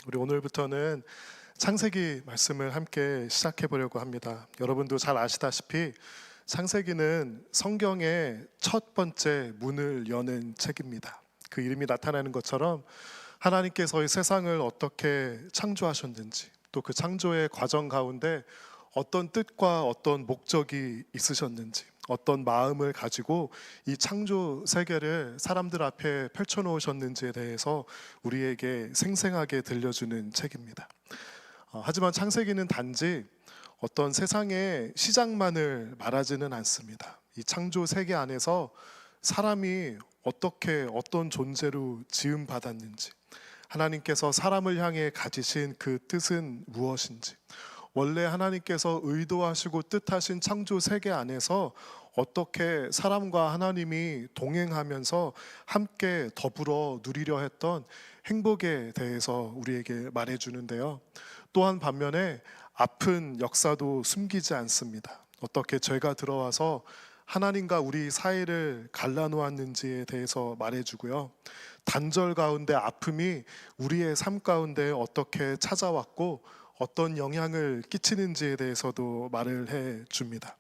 우리 오늘부터는 창세기 말씀을 함께 시작해 보려고 합니다. 여러분도 잘 아시다시피 창세기는 성경의 첫 번째 문을 여는 책입니다. 그 이름이 나타나는 것처럼 하나님께서 이 세상을 어떻게 창조하셨는지, 또 그 창조의 과정 가운데 어떤 뜻과 어떤 목적이 있으셨는지, 어떤 마음을 가지고 이 창조 세계를 사람들 앞에 펼쳐놓으셨는지에 대해서 우리에게 생생하게 들려주는 책입니다. 하지만 창세기는 단지 어떤 세상의 시작만을 말하지는 않습니다. 이 창조 세계 안에서 사람이 어떻게 어떤 존재로 지음받았는지, 하나님께서 사람을 향해 가지신 그 뜻은 무엇인지, 원래 하나님께서 의도하시고 뜻하신 창조 세계 안에서 어떻게 사람과 하나님이 동행하면서 함께 더불어 누리려 했던 행복에 대해서 우리에게 말해주는데요. 또한 반면에 아픈 역사도 숨기지 않습니다. 어떻게 죄가 들어와서 하나님과 우리 사이를 갈라놓았는지에 대해서 말해주고요. 단절 가운데 아픔이 우리의 삶 가운데 어떻게 찾아왔고 어떤 영향을 끼치는지에 대해서도 말을 해줍니다.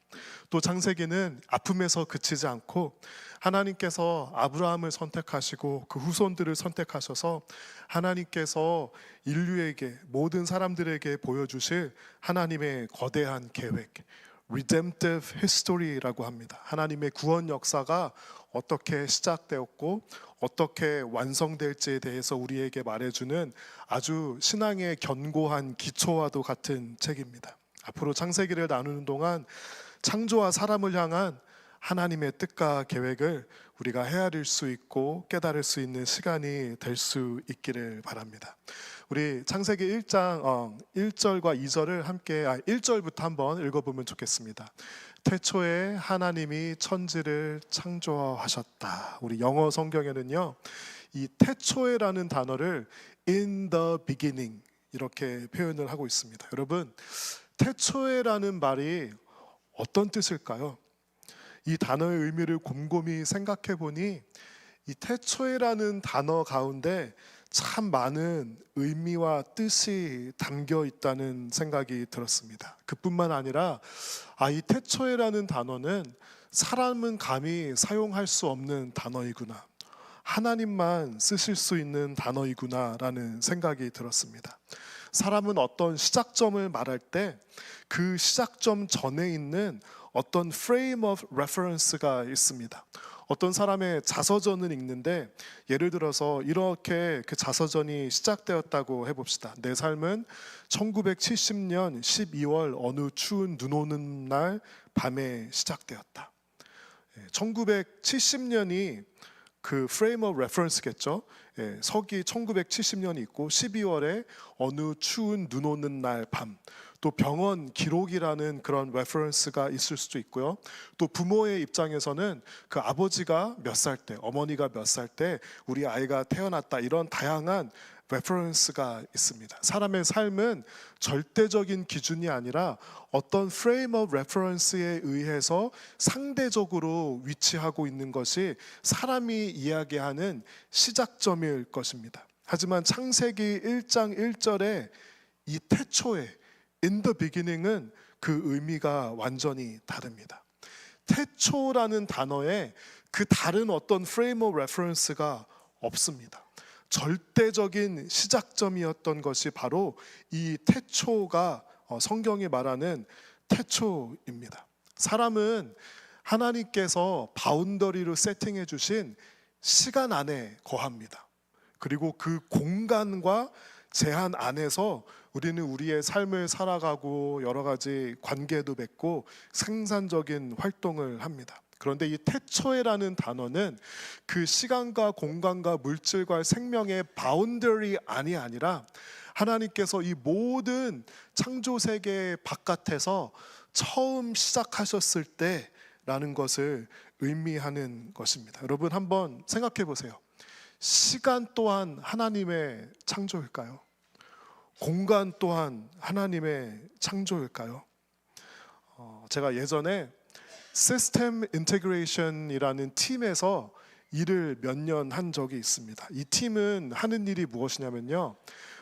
또 창세기는 아픔에서 그치지 않고 하나님께서 아브라함을 선택하시고 그 후손들을 선택하셔서 하나님께서 인류에게, 모든 사람들에게 보여주실 하나님의 거대한 계획, redemptive history라고 합니다. 하나님의 구원 역사가 어떻게 시작되었고 어떻게 완성될지에 대해서 우리에게 말해주는 아주 신앙의 견고한 기초와도 같은 책입니다. 앞으로 창세기를 나누는 동안 창조와 사람을 향한 하나님의 뜻과 계획을 우리가 헤아릴 수 있고 깨달을 수 있는 시간이 될 수 있기를 바랍니다. 우리 창세기 1장 1절과 2절을 함께 1절부터 한번 읽어보면 좋겠습니다. 태초에 하나님이 천지를 창조하셨다. 우리 영어 성경에는요, 이 태초에라는 단어를 in the beginning 이렇게 표현을 하고 있습니다. 여러분, 태초에라는 말이 어떤 뜻일까요? 이 단어의 의미를 곰곰이 생각해 보니 이 태초에라는 단어 가운데 참 많은 의미와 뜻이 담겨 있다는 생각이 들었습니다. 그뿐만 아니라 이 태초에라는 단어는 사람은 감히 사용할 수 없는 단어이구나, 하나님만 쓰실 수 있는 단어이구나 라는 생각이 들었습니다. 사람은 어떤 시작점을 말할 때 그 시작점 전에 있는 어떤 frame of reference가 있습니다. 어떤 사람의 자서전을 읽는데 예를 들어서 이렇게 그 자서전이 시작되었다고 해봅시다. 내 삶은 1970년 12월 어느 추운 눈 오는 날 밤에 시작되었다. 1970년이 그 frame of reference겠죠. 서기 1970년이 있고 12월에 어느 추운 눈 오는 날 밤, 또 병원 기록이라는 그런 레퍼런스가 있을 수도 있고요. 또 부모의 입장에서는 그 아버지가 몇 살 때, 어머니가 몇 살 때 우리 아이가 태어났다, 이런 다양한 레퍼런스가 있습니다. 사람의 삶은 절대적인 기준이 아니라 어떤 프레임 오브 레퍼런스에 의해서 상대적으로 위치하고 있는 것이 사람이 이야기하는 시작점일 것입니다. 하지만 창세기 1장 1절에 이 태초에 in the beginning은 그 의미가 완전히 다릅니다. 태초라는 단어에 그 다른 어떤 frame of reference가 없습니다. 절대적인 시작점이었던 것이 바로 이 태초가 성경이 말하는 태초입니다. 사람은 하나님께서 바운더리로 세팅해 주신 시간 안에 거합니다. 그리고 그 공간과 제한 안에서 우리는 우리의 삶을 살아가고 여러 가지 관계도 맺고 생산적인 활동을 합니다. 그런데 이 태초에라는 단어는 그 시간과 공간과 물질과 생명의 바운더리 안이 아니라 하나님께서 이 모든 창조 세계 바깥에서 처음 시작하셨을 때라는 것을 의미하는 것입니다. 여러분 한번 생각해 보세요. 시간 또한 하나님의 창조일까요? 공간 또한 하나님의 창조일까요? 제가 예전에 시스템 인테그레이션이라는 팀에서 일을 몇 년 한 적이 있습니다. 이 팀은 하는 일이 무엇이냐면요,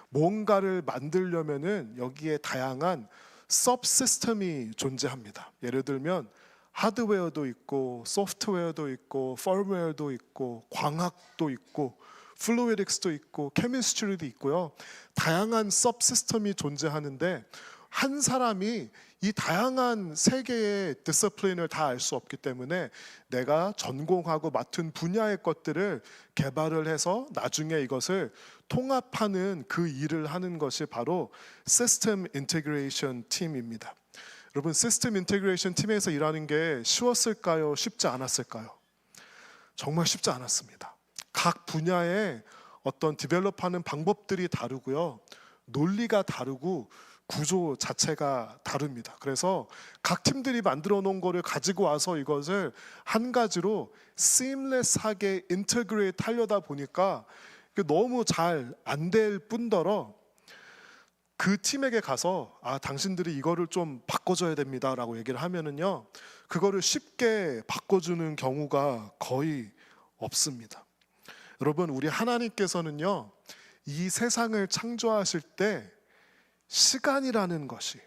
뭔가를 만들려면은 여기에 다양한 서브시스템이 존재합니다. 예를 들면 하드웨어도 있고 소프트웨어도 있고 펌웨어도 있고 광학도 있고 플루이딕스도 있고 케미스트리도 있고요. 다양한 서브시스템이 존재하는데 한 사람이 이 다양한 세 개의 디스플린을 다 알 수 없기 때문에 내가 전공하고 맡은 분야의 것들을 개발을 해서 나중에 이것을 통합하는 그 일을 하는 것이 바로 시스템 인테그레이션 팀입니다. 여러분, 시스템 인테그레이션 팀에서 일하는 게 쉬웠을까요? 쉽지 않았을까요? 정말 쉽지 않았습니다. 각 분야의 어떤 디벨롭하는 방법들이 다르고요. 논리가 다르고 구조 자체가 다릅니다. 그래서 각 팀들이 만들어 놓은 거를 가지고 와서 이것을 한 가지로 seamless하게 인테그레이트 하려다 보니까 너무 잘 안 될 뿐더러 그 팀에게 가서 당신들이 이거를 좀 바꿔줘야 됩니다 라고 얘기를 하면은요, 그거를 쉽게 바꿔주는 경우가 거의 없습니다. 여러분, 우리 하나님께서는요, 이 세상을 창조하실 때 시간이라는 것이,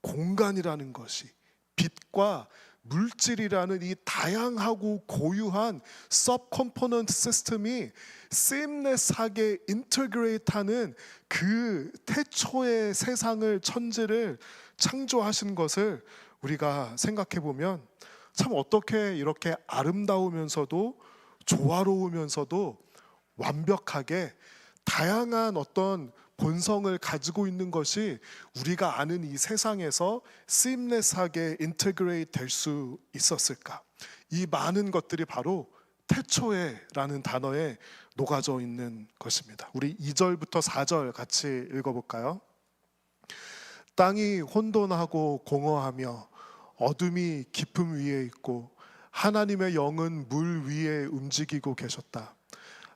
공간이라는 것이, 빛과 물질이라는 이 다양하고 고유한 서브 컴포넌트 시스템이 seamless하게 인테그레이트하는 그 태초의 세상을, 천지를 창조하신 것을 우리가 생각해 보면 참 어떻게 이렇게 아름다우면서도 조화로우면서도 완벽하게 다양한 어떤 본성을 가지고 있는 것이 우리가 아는 이 세상에서 seamless하게 인테그레이트 될 수 있었을까? 이 많은 것들이 바로 태초에라는 단어에 녹아져 있는 것입니다. 우리 2절부터 4절 같이 읽어볼까요? 땅이 혼돈하고 공허하며 어둠이 깊음 위에 있고 하나님의 영은 물 위에 움직이고 계셨다.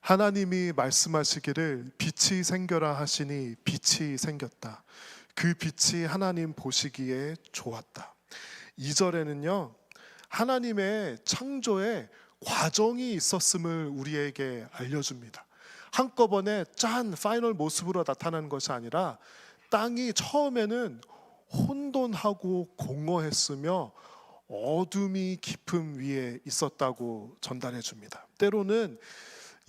하나님이 말씀하시기를 빛이 생겨라 하시니 빛이 생겼다. 그 빛이 하나님 보시기에 좋았다. 2절에는요, 하나님의 창조에 과정이 있었음을 우리에게 알려줍니다. 한꺼번에 짠 파이널 모습으로 나타나는 것이 아니라 땅이 처음에는 혼돈하고 공허했으며 어둠이 깊음 위에 있었다고 전달해 줍니다. 때로는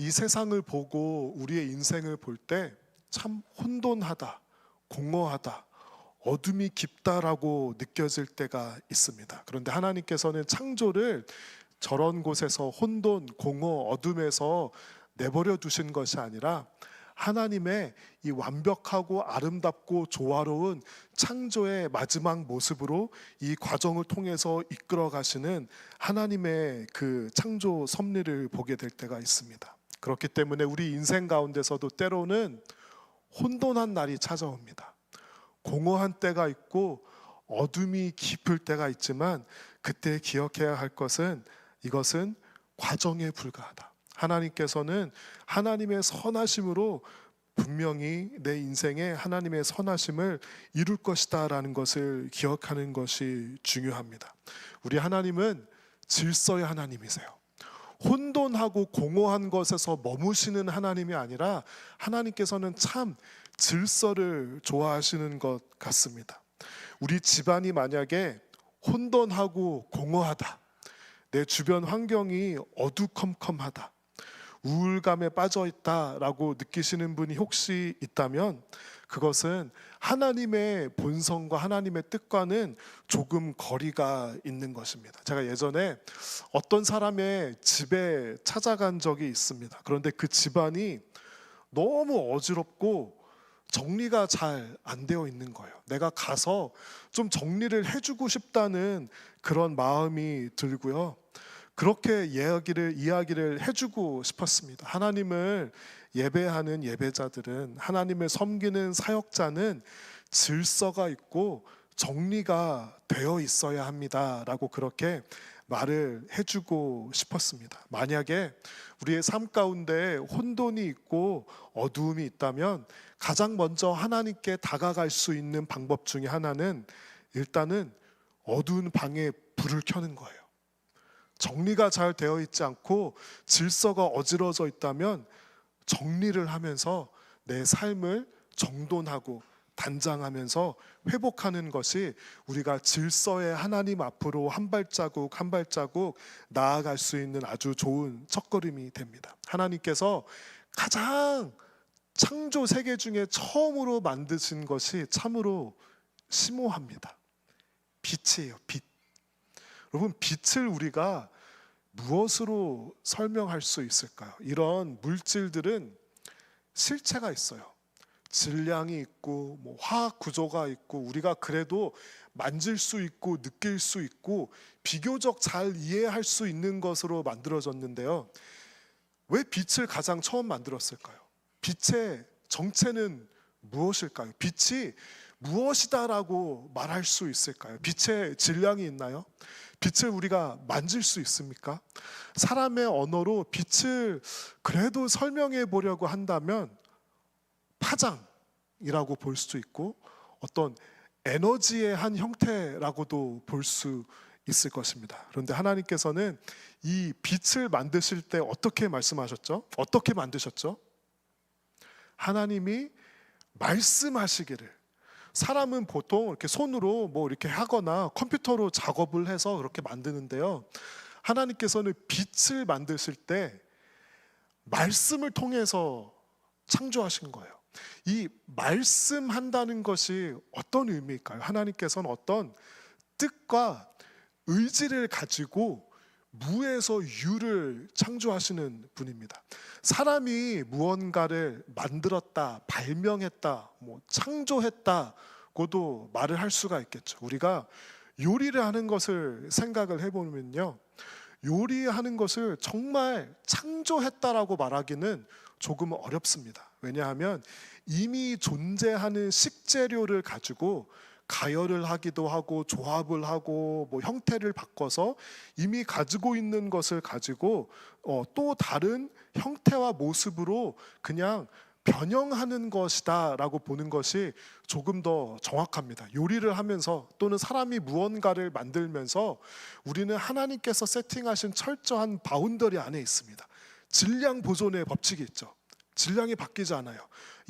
이 세상을 보고 우리의 인생을 볼 때 참 혼돈하다, 공허하다, 어둠이 깊다라고 느껴질 때가 있습니다. 그런데 하나님께서는 창조를 저런 곳에서 혼돈, 공허, 어둠에서 내버려 두신 것이 아니라 하나님의 이 완벽하고 아름답고 조화로운 창조의 마지막 모습으로 이 과정을 통해서 이끌어 가시는 하나님의 그 창조 섭리를 보게 될 때가 있습니다. 그렇기 때문에 우리 인생 가운데서도 때로는 혼돈한 날이 찾아옵니다. 공허한 때가 있고 어둠이 깊을 때가 있지만 그때 기억해야 할 것은 이것은 과정에 불과하다. 하나님께서는 하나님의 선하심으로 분명히 내 인생에 하나님의 선하심을 이룰 것이다 라는 것을 기억하는 것이 중요합니다. 우리 하나님은 질서의 하나님이세요. 혼돈하고 공허한 것에서 머무시는 하나님이 아니라 하나님께서는 참 질서를 좋아하시는 것 같습니다. 우리 집안이 만약에 혼돈하고 공허하다, 내 주변 환경이 어두컴컴하다, 우울감에 빠져 있다라고 느끼시는 분이 혹시 있다면 그것은 하나님의 본성과 하나님의 뜻과는 조금 거리가 있는 것입니다. 제가 예전에 어떤 사람의 집에 찾아간 적이 있습니다. 그런데 그 집안이 너무 어지럽고 정리가 잘 안 되어 있는 거예요. 내가 가서 좀 정리를 해주고 싶다는 그런 마음이 들고요. 그렇게 이야기를 해주고 싶었습니다. 하나님을 예배하는 예배자들은, 하나님을 섬기는 사역자는 질서가 있고 정리가 되어 있어야 합니다라고 그렇게 말을 해주고 싶었습니다. 만약에 우리의 삶 가운데 혼돈이 있고 어두움이 있다면 가장 먼저 하나님께 다가갈 수 있는 방법 중에 하나는 일단은 어두운 방에 불을 켜는 거예요. 정리가 잘 되어 있지 않고 질서가 어지러져 있다면 정리를 하면서 내 삶을 정돈하고 단장하면서 회복하는 것이 우리가 질서의 하나님 앞으로 한 발자국 한 발자국 나아갈 수 있는 아주 좋은 첫걸음이 됩니다. 하나님께서 가장 창조 세계 중에 처음으로 만드신 것이 참으로 심오합니다. 빛이에요, 빛. 여러분, 빛을 우리가 무엇으로 설명할 수 있을까요? 이런 물질들은 실체가 있어요. 질량이 있고 화학 구조가 있고 우리가 그래도 만질 수 있고 느낄 수 있고 비교적 잘 이해할 수 있는 것으로 만들어졌는데요. 왜 빛을 가장 처음 만들었을까요? 빛의 정체는 무엇일까요? 빛이 무엇이다라고 말할 수 있을까요? 빛의 질량이 있나요? 빛을 우리가 만질 수 있습니까? 사람의 언어로 빛을 그래도 설명해 보려고 한다면 파장이라고 볼 수도 있고 어떤 에너지의 한 형태라고도 볼 수 있을 것입니다. 그런데 하나님께서는 이 빛을 만드실 때 어떻게 말씀하셨죠? 어떻게 만드셨죠? 하나님이 말씀하시기를. 사람은 보통 이렇게 손으로 이렇게 하거나 컴퓨터로 작업을 해서 그렇게 만드는데요. 하나님께서는 빛을 만드실 때 말씀을 통해서 창조하신 거예요. 이 말씀한다는 것이 어떤 의미일까요? 하나님께서는 어떤 뜻과 의지를 가지고 무에서 유를 창조하시는 분입니다. 사람이 무언가를 만들었다, 발명했다, 창조했다고도 말을 할 수가 있겠죠. 우리가 요리를 하는 것을 생각을 해보면요, 요리하는 것을 정말 창조했다라고 말하기는 조금 어렵습니다. 왜냐하면 이미 존재하는 식재료를 가지고 가열을 하기도 하고 조합을 하고 형태를 바꿔서 이미 가지고 있는 것을 가지고 또 다른 형태와 모습으로 그냥 변형하는 것이다 라고 보는 것이 조금 더 정확합니다. 요리를 하면서 또는 사람이 무언가를 만들면서 우리는 하나님께서 세팅하신 철저한 바운더리 안에 있습니다. 질량 보존의 법칙이 있죠. 질량이 바뀌지 않아요.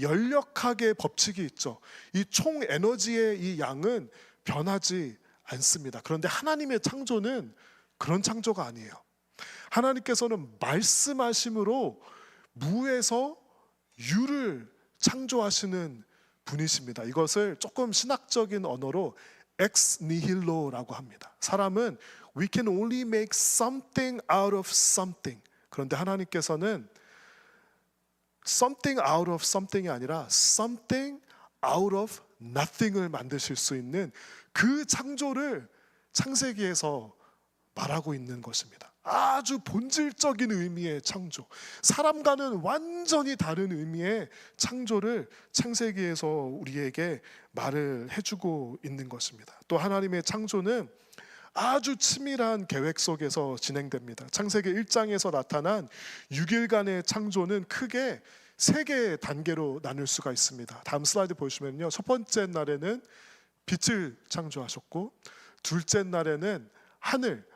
연력학의 법칙이 있죠. 이 총 에너지의 이 양은 변하지 않습니다. 그런데 하나님의 창조는 그런 창조가 아니에요. 하나님께서는 말씀하심으로 무에서 유를 창조하시는 분이십니다. 이것을 조금 신학적인 언어로 ex nihillo라고 합니다. 사람은 we can only make something out of something. 그런데 하나님께서는 something out of something이 아니라 something out of nothing을 만드실 수 있는 그 창조를 창세기에서 말하고 있는 것입니다. 아주 본질적인 의미의 창조, 사람과는 완전히 다른 의미의 창조를 창세기에서 우리에게 말을 해주고 있는 것입니다. 또 하나님의 창조는 아주 치밀한 계획 속에서 진행됩니다. 창세기 1장에서 나타난 6일간의 창조는 크게 세 개의 단계로 나눌 수가 있습니다. 다음 슬라이드 보시면요, 첫 번째 날에는 빛을 창조하셨고, 둘째 날에는 하늘,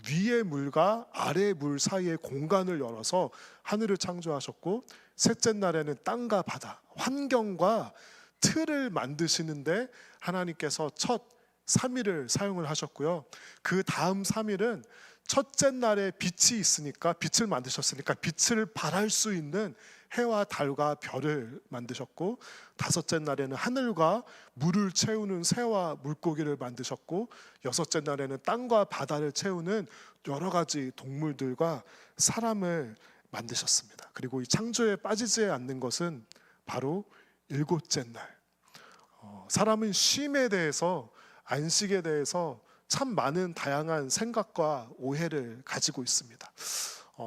위의 물과 아래 물 사이의 공간을 열어서 하늘을 창조하셨고, 셋째 날에는 땅과 바다, 환경과 틀을 만드시는데 하나님께서 첫 3일을 사용을 하셨고요. 그 다음 3일은 첫째 날에 빛이 있으니까, 빛을 만드셨으니까 빛을 발할 수 있는 해와 달과 별을 만드셨고, 다섯째 날에는 하늘과 물을 채우는 새와 물고기를 만드셨고, 여섯째 날에는 땅과 바다를 채우는 여러 가지 동물들과 사람을 만드셨습니다. 그리고 이 창조에 빠지지 않는 것은 바로 일곱째 날. 사람은 쉼에 대해서, 안식에 대해서 참 많은 다양한 생각과 오해를 가지고 있습니다.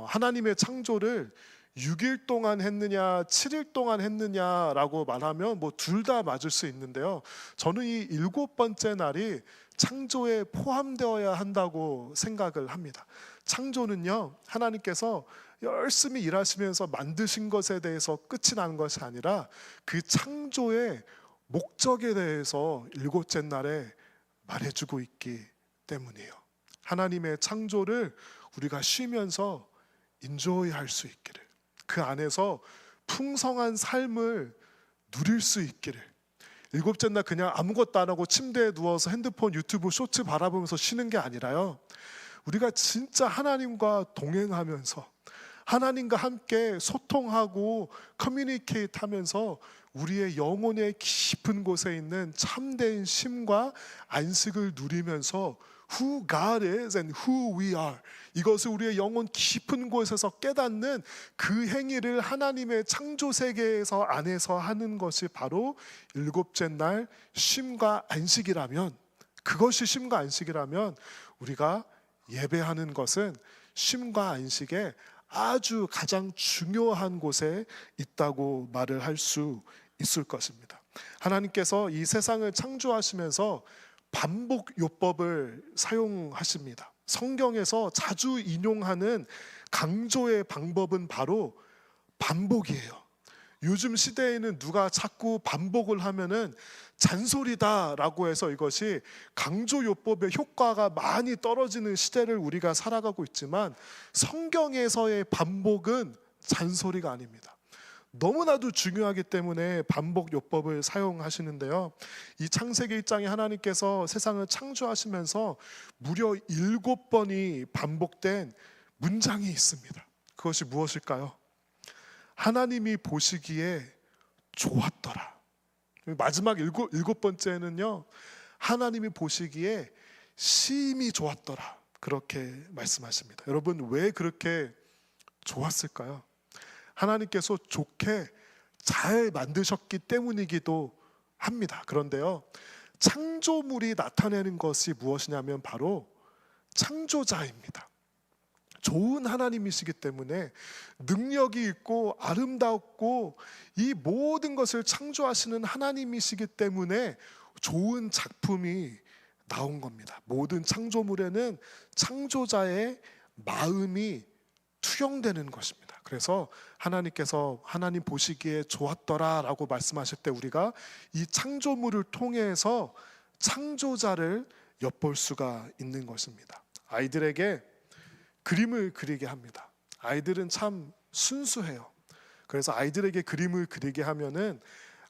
하나님의 창조를 6일 동안 했느냐 7일 동안 했느냐라고 말하면 둘 다 맞을 수 있는데요, 저는 이 일곱 번째 날이 창조에 포함되어야 한다고 생각을 합니다. 창조는요, 하나님께서 열심히 일하시면서 만드신 것에 대해서 끝이 나는 것이 아니라 그 창조의 목적에 대해서 일곱째 날에 말해주고 있기 때문이에요. 하나님의 창조를 우리가 쉬면서 인조이할 수 있기를, 그 안에서 풍성한 삶을 누릴 수 있기를. 일곱째 날 그냥 아무것도 안 하고 침대에 누워서 핸드폰 유튜브 쇼츠 바라보면서 쉬는 게 아니라요, 우리가 진짜 하나님과 동행하면서 하나님과 함께 소통하고 커뮤니케이트 하면서 우리의 영혼의 깊은 곳에 있는 참된 쉼과 안식을 누리면서 Who God is and who we are, 이것을 우리의 영혼 깊은 곳에서 깨닫는 그 행위를 하나님의 창조 세계에서 안에서 하는 것이 바로 일곱째 날 쉼과 안식이라면, 그것이 쉼과 안식이라면 우리가 예배하는 것은 쉼과 안식의 아주 가장 중요한 곳에 있다고 말을 할 수 있을 것입니다. 하나님께서 이 세상을 창조하시면서 반복 요법을 사용하십니다. 성경에서 자주 인용하는 강조의 방법은 바로 반복이에요. 요즘 시대에는 누가 자꾸 반복을 하면은 잔소리다라고 해서 이것이 강조요법의 효과가 많이 떨어지는 시대를 우리가 살아가고 있지만, 성경에서의 반복은 잔소리가 아닙니다. 너무나도 중요하기 때문에 반복요법을 사용하시는데요, 이 창세기 1장에 하나님께서 세상을 창조하시면서 무려 7번이 반복된 문장이 있습니다. 그것이 무엇일까요? 하나님이 보시기에 좋았더라. 마지막 일곱 번째는요, 하나님이 보시기에 심히 좋았더라, 그렇게 말씀하십니다. 여러분, 왜 그렇게 좋았을까요? 하나님께서 좋게 잘 만드셨기 때문이기도 합니다. 그런데요, 창조물이 나타내는 것이 무엇이냐면 바로 창조자입니다. 좋은 하나님이시기 때문에 능력이 있고 아름답고 이 모든 것을 창조하시는 하나님이시기 때문에 좋은 작품이 나온 겁니다. 모든 창조물에는 창조자의 마음이 투영되는 것입니다. 그래서 하나님께서 하나님 보시기에 좋았더라 라고 말씀하실 때 우리가 이 창조물을 통해서 창조자를 엿볼 수가 있는 것입니다. 아이들에게 그림을 그리게 합니다. 아이들은 참 순수해요. 그래서 아이들에게 그림을 그리게 하면은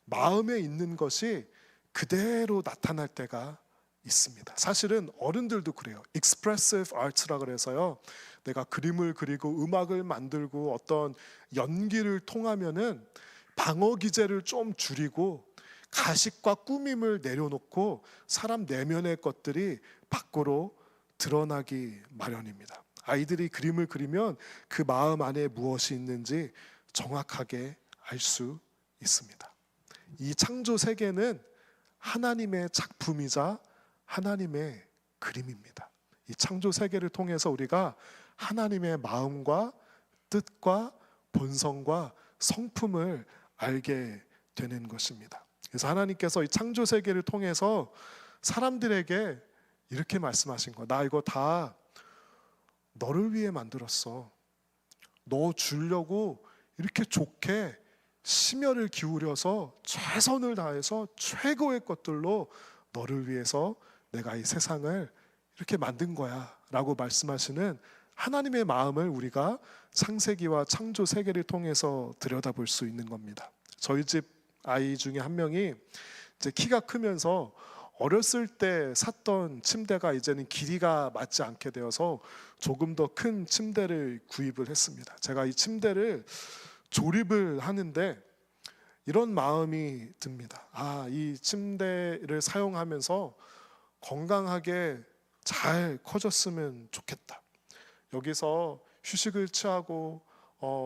마음에 있는 것이 그대로 나타날 때가 있습니다. 사실은 어른들도 그래요. Expressive Arts라 그래서요, 내가 그림을 그리고 음악을 만들고 어떤 연기를 통하면은 방어 기제를 좀 줄이고 가식과 꾸밈을 내려놓고 사람 내면의 것들이 밖으로 드러나기 마련입니다. 아이들이 그림을 그리면 그 마음 안에 무엇이 있는지 정확하게 알 수 있습니다. 이 창조 세계는 하나님의 작품이자 하나님의 그림입니다. 이 창조 세계를 통해서 우리가 하나님의 마음과 뜻과 본성과 성품을 알게 되는 것입니다. 그래서 하나님께서 이 창조 세계를 통해서 사람들에게 이렇게 말씀하신 거야. 나 이거 다 너를 위해 만들었어. 너 주려고 이렇게 좋게 심혈을 기울여서 최선을 다해서 최고의 것들로 너를 위해서 내가 이 세상을 이렇게 만든 거야 라고 말씀하시는 하나님의 마음을 우리가 창세기와 창조 세계를 통해서 들여다볼 수 있는 겁니다. 저희 집 아이 중에 한 명이 이제 키가 크면서 어렸을 때 샀던 침대가 이제는 길이가 맞지 않게 되어서 조금 더 큰 침대를 구입을 했습니다. 제가 이 침대를 조립을 하는데 이런 마음이 듭니다. 이 침대를 사용하면서 건강하게 잘 커졌으면 좋겠다. 여기서 휴식을 취하고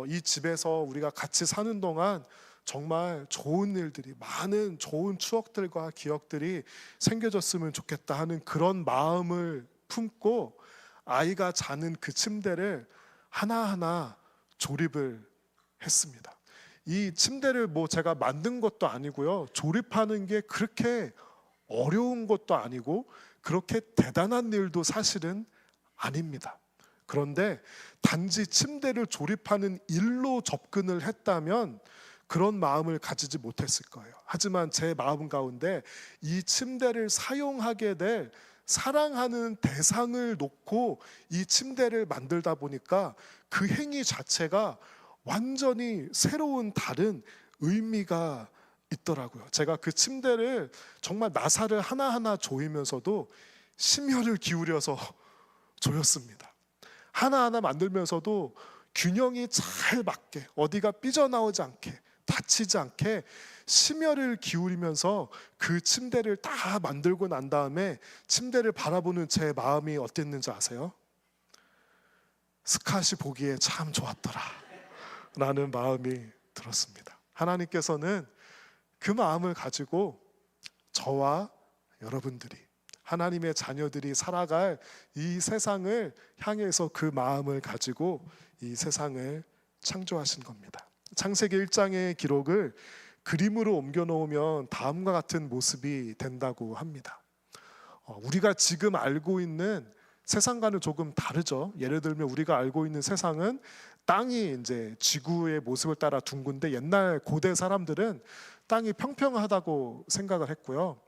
이 집에서 우리가 같이 사는 동안 정말 좋은 일들이, 많은 좋은 추억들과 기억들이 생겨졌으면 좋겠다 하는 그런 마음을 품고 아이가 자는 그 침대를 하나하나 조립을 했습니다. 이 침대를 제가 만든 것도 아니고요, 조립하는 게 그렇게 어려운 것도 아니고 그렇게 대단한 일도 사실은 아닙니다. 그런데 단지 침대를 조립하는 일로 접근을 했다면 그런 마음을 가지지 못했을 거예요. 하지만 제 마음 가운데 이 침대를 사용하게 될 사랑하는 대상을 놓고 이 침대를 만들다 보니까 그 행위 자체가 완전히 새로운 다른 의미가 있더라고요. 제가 그 침대를 정말 나사를 하나하나 조이면서도 심혈을 기울여서 조였습니다. 하나하나 만들면서도 균형이 잘 맞게, 어디가 삐져나오지 않게, 다치지 않게 심혈을 기울이면서 그 침대를 다 만들고 난 다음에 침대를 바라보는 제 마음이 어땠는지 아세요? 스캇이 보기에 참 좋았더라 라는 마음이 들었습니다. 하나님께서는 그 마음을 가지고 저와 여러분들이, 하나님의 자녀들이 살아갈 이 세상을 향해서 그 마음을 가지고 이 세상을 창조하신 겁니다. 창세기 1장의 기록을 그림으로 옮겨 놓으면 다음과 같은 모습이 된다고 합니다. 우리가 지금 알고 있는 세상과는 조금 다르죠. 예를 들면 우리가 알고 있는 세상은 땅이 이제 지구의 모습을 따라 둥근데, 옛날 고대 사람들은 땅이 평평하다고 생각을 했고요.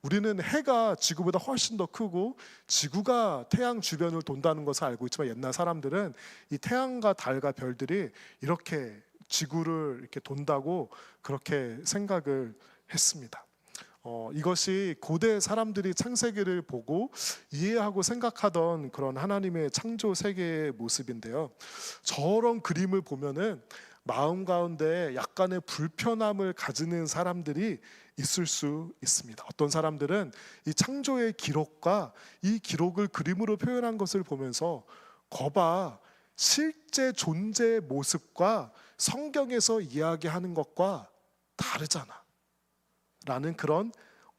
우리는 해가 지구보다 훨씬 더 크고 지구가 태양 주변을 돈다는 것을 알고 있지만, 옛날 사람들은 이 태양과 달과 별들이 이렇게 지구를 이렇게 돈다고 그렇게 생각을 했습니다. 이것이 고대 사람들이 창세기를 보고 이해하고 생각하던 그런 하나님의 창조 세계의 모습인데요. 저런 그림을 보면은 마음 가운데 약간의 불편함을 가지는 사람들이 있을 수 있습니다. 어떤 사람들은 이 창조의 기록과 이 기록을 그림으로 표현한 것을 보면서, 거봐, 실제 존재의 모습과 성경에서 이야기하는 것과 다르잖아 라는 그런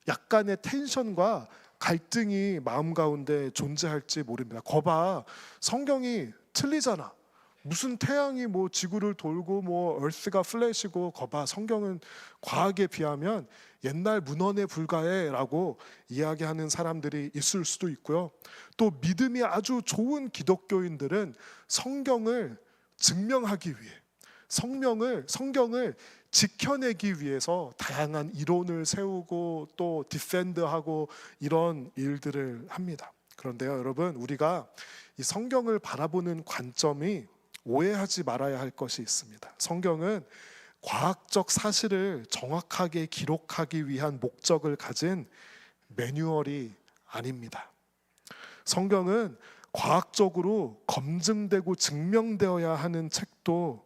약간의 텐션과 갈등이 마음 가운데 존재할지 모릅니다. 거봐, 성경이 틀리잖아. 무슨 태양이 뭐 지구를 돌고 뭐 얼스가 플랫이고, 거봐, 성경은 과학에 비하면 옛날 문헌에 불과해 라고 이야기하는 사람들이 있을 수도 있고요. 또 믿음이 아주 좋은 기독교인들은 성경을 증명하기 위해, 성경을 지켜내기 위해서 다양한 이론을 세우고 또 디펜드하고 이런 일들을 합니다. 그런데요, 여러분, 우리가 이 성경을 바라보는 관점이 오해하지 말아야 할 것이 있습니다. 성경은 과학적 사실을 정확하게 기록하기 위한 목적을 가진 매뉴얼이 아닙니다. 성경은 과학적으로 검증되고 증명되어야 하는 책도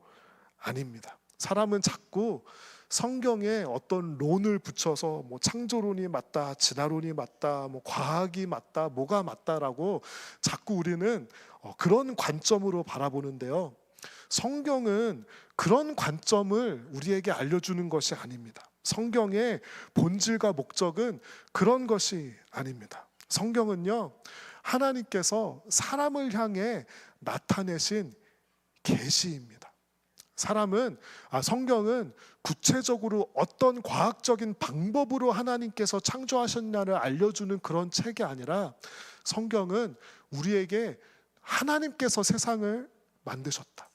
아닙니다. 사람은 자꾸 성경에 어떤 론을 붙여서 뭐 창조론이 맞다, 진화론이 맞다, 뭐 과학이 맞다, 뭐가 맞다라고 자꾸 우리는 그런 관점으로 바라보는데요. 성경은 그런 관점을 우리에게 알려주는 것이 아닙니다. 성경의 본질과 목적은 그런 것이 아닙니다. 성경은요, 하나님께서 사람을 향해 나타내신 계시입니다. 성경은 구체적으로 어떤 과학적인 방법으로 하나님께서 창조하셨냐를 알려주는 그런 책이 아니라, 성경은 우리에게 하나님께서 세상을 만드셨다,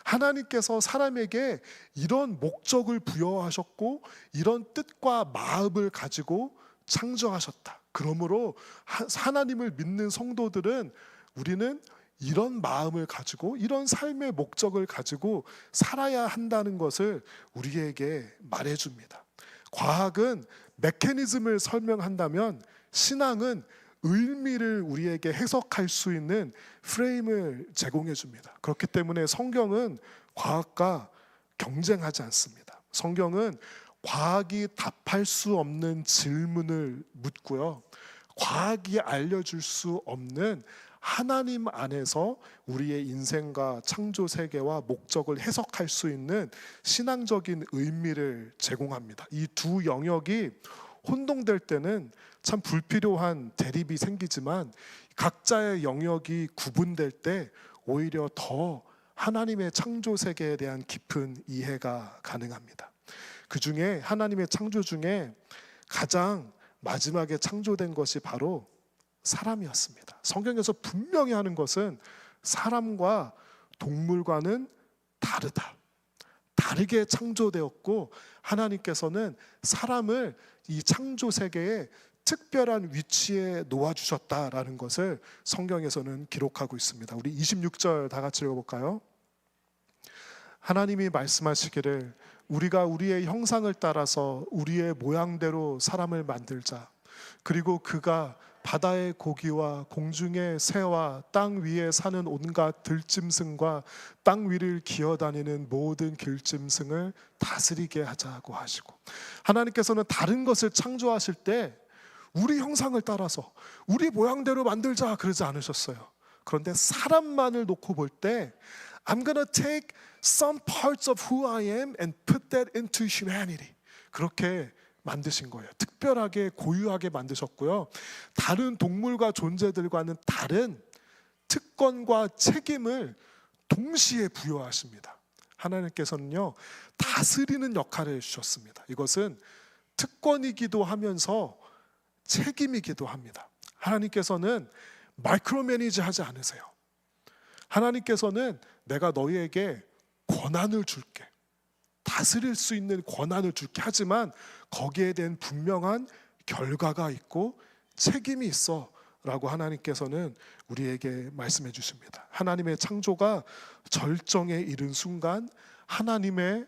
하나님께서 사람에게 이런 목적을 부여하셨고 이런 뜻과 마음을 가지고 창조하셨다. 그러므로 하나님을 믿는 성도들은, 우리는 이런 마음을 가지고 이런 삶의 목적을 가지고 살아야 한다는 것을 우리에게 말해줍니다. 과학은 메커니즘을 설명한다면, 신앙은 의미를 우리에게 해석할 수 있는 프레임을 제공해 줍니다. 그렇기 때문에 성경은 과학과 경쟁하지 않습니다. 성경은 과학이 답할 수 없는 질문을 묻고요, 과학이 알려줄 수 없는 하나님 안에서 우리의 인생과 창조 세계와 목적을 해석할 수 있는 신앙적인 의미를 제공합니다. 이 두 영역이 혼동될 때는 참 불필요한 대립이 생기지만, 각자의 영역이 구분될 때 오히려 더 하나님의 창조 세계에 대한 깊은 이해가 가능합니다. 그 중에 하나님의 창조 중에 가장 마지막에 창조된 것이 바로 사람이었습니다. 성경에서 분명히 하는 것은 사람과 동물과는 다르다, 다르게 창조되었고, 하나님께서는 사람을 이 창조 세계에 특별한 위치에 놓아주셨다라는 것을 성경에서는 기록하고 있습니다. 우리 26절 다 같이 읽어볼까요? 하나님이 말씀하시기를, 우리가 우리의 형상을 따라서 우리의 모양대로 사람을 만들자. 그리고 그가 바다의 고기와 공중의 새와 땅 위에 사는 온갖 들짐승과 땅 위를 기어다니는 모든 길짐승을 다스리게 하자고 하시고, 하나님께서는 다른 것을 창조하실 때 우리 형상을 따라서 우리 모양대로 만들자 그러지 않으셨어요. 그런데 사람만을 놓고 볼 때 I'm gonna take some parts of who I am and put that into humanity. 그렇게 만드신 거예요. 특별하게 고유하게 만드셨고요. 다른 동물과 존재들과는 다른 특권과 책임을 동시에 부여하십니다. 하나님께서는요, 다스리는 역할을 해주셨습니다. 이것은 특권이기도 하면서 책임이기도 합니다. 하나님께서는 마이크로 매니지 하지 않으세요. 하나님께서는 내가 너희에게 권한을 줄게, 다스릴 수 있는 권한을 줄게, 하지만 거기에 대한 분명한 결과가 있고 책임이 있어 라고 하나님께서는 우리에게 말씀해 주십니다. 하나님의 창조가 절정에 이른 순간 하나님의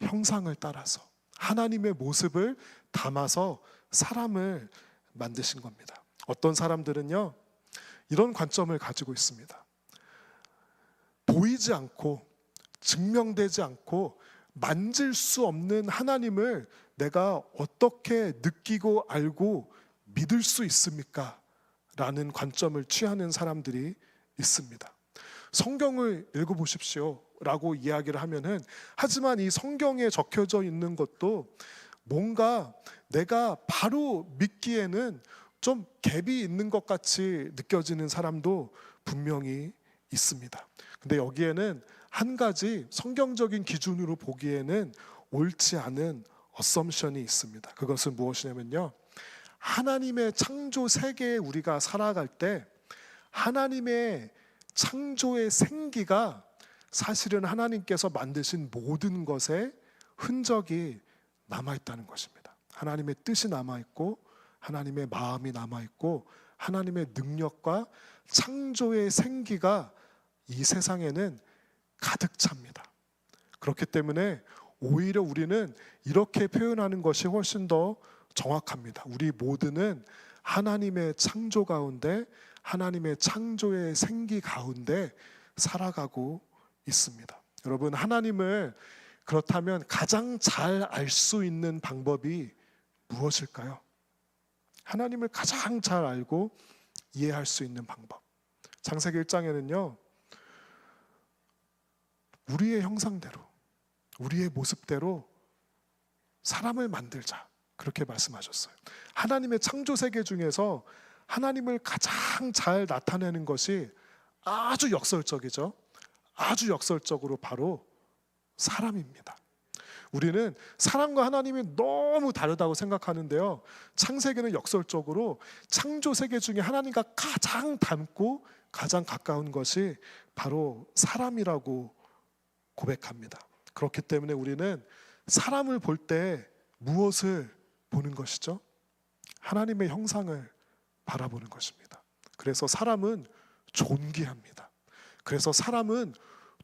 형상을 따라서 하나님의 모습을 담아서 사람을 만드신 겁니다. 어떤 사람들은요, 이런 관점을 가지고 있습니다. 보이지 않고 증명되지 않고 만질 수 없는 하나님을 내가 어떻게 느끼고 알고 믿을 수 있습니까? 라는 관점을 취하는 사람들이 있습니다. 성경을 읽어보십시오 라고 이야기를 하면은, 하지만 이 성경에 적혀져 있는 것도 뭔가 내가 바로 믿기에는 좀 갭이 있는 것 같이 느껴지는 사람도 분명히 있습니다. 근데 여기에는 한 가지 성경적인 기준으로 보기에는 옳지 않은 어썸션이 있습니다. 그것은 무엇이냐면요, 하나님의 창조 세계에 우리가 살아갈 때 하나님의 창조의 생기가 사실은 하나님께서 만드신 모든 것에 흔적이 남아있다는 것입니다. 하나님의 뜻이 남아있고 하나님의 마음이 남아있고 하나님의 능력과 창조의 생기가 이 세상에는 가득 찹니다. 그렇기 때문에 오히려 우리는 이렇게 표현하는 것이 훨씬 더 정확합니다. 우리 모두는 하나님의 창조 가운데, 하나님의 창조의 생기 가운데 살아가고 있습니다. 여러분, 하나님을 그렇다면 가장 잘 알 수 있는 방법이 무엇일까요? 하나님을 가장 잘 알고 이해할 수 있는 방법, 창세기 1장에는요 우리의 형상대로 우리의 모습대로 사람을 만들자 그렇게 말씀하셨어요. 하나님의 창조 세계 중에서 하나님을 가장 잘 나타내는 것이 아주 역설적이죠. 아주 역설적으로 바로 사람입니다. 우리는 사람과 하나님이 너무 다르다고 생각하는데요, 창세기는 역설적으로 창조 세계 중에 하나님과 가장 닮고 가장 가까운 것이 바로 사람이라고 고백합니다. 그렇기 때문에 우리는 사람을 볼 때 무엇을 보는 것이죠? 하나님의 형상을 바라보는 것입니다. 그래서 사람은 존귀합니다. 그래서 사람은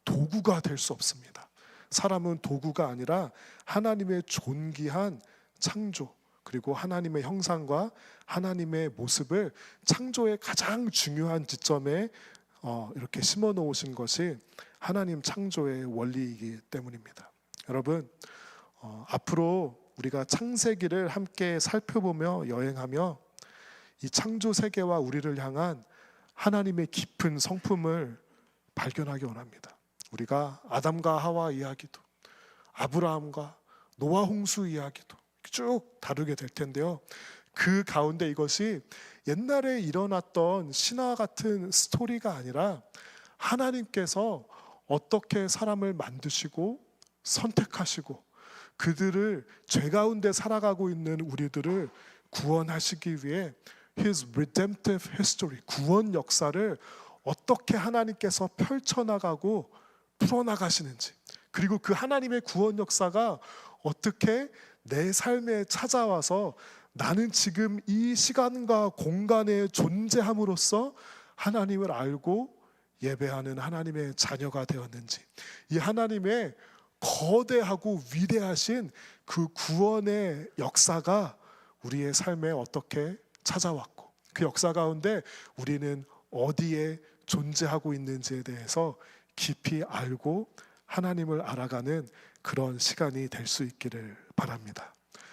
도구가 될 수 없습니다. 사람은 도구가 아니라 하나님의 존귀한 창조, 그리고 하나님의 형상과 하나님의 모습을 창조의 가장 중요한 지점에 이렇게 심어 놓으신 것이 하나님 창조의 원리이기 때문입니다. 여러분, 앞으로 우리가 창세기를 함께 살펴보며 여행하며 이 창조 세계와 우리를 향한 하나님의 깊은 성품을 발견하기 원합니다. 우리가 아담과 하와 이야기도, 아브라함과 노아 홍수 이야기도 쭉 다루게 될 텐데요, 그 가운데 이것이 옛날에 일어났던 신화 같은 스토리가 아니라 하나님께서 어떻게 사람을 만드시고 선택하시고 그들을 죄 가운데 살아가고 있는 우리들을 구원하시기 위해 His redemptive history, 구원 역사를 어떻게 하나님께서 펼쳐나가고 풀어나가시는지, 그리고 그 하나님의 구원 역사가 어떻게 내 삶에 찾아와서 나는 지금 이 시간과 공간에 존재함으로써 하나님을 알고 예배하는 하나님의 자녀가 되었는지, 이 하나님의 거대하고 위대하신 그 구원의 역사가 우리의 삶에 어떻게 찾아왔고, 그 역사 가운데 우리는 어디에 존재하고 있는지에 대해서 깊이 알고 하나님을 알아가는 그런 시간이 될 수 있기를 바랍니다.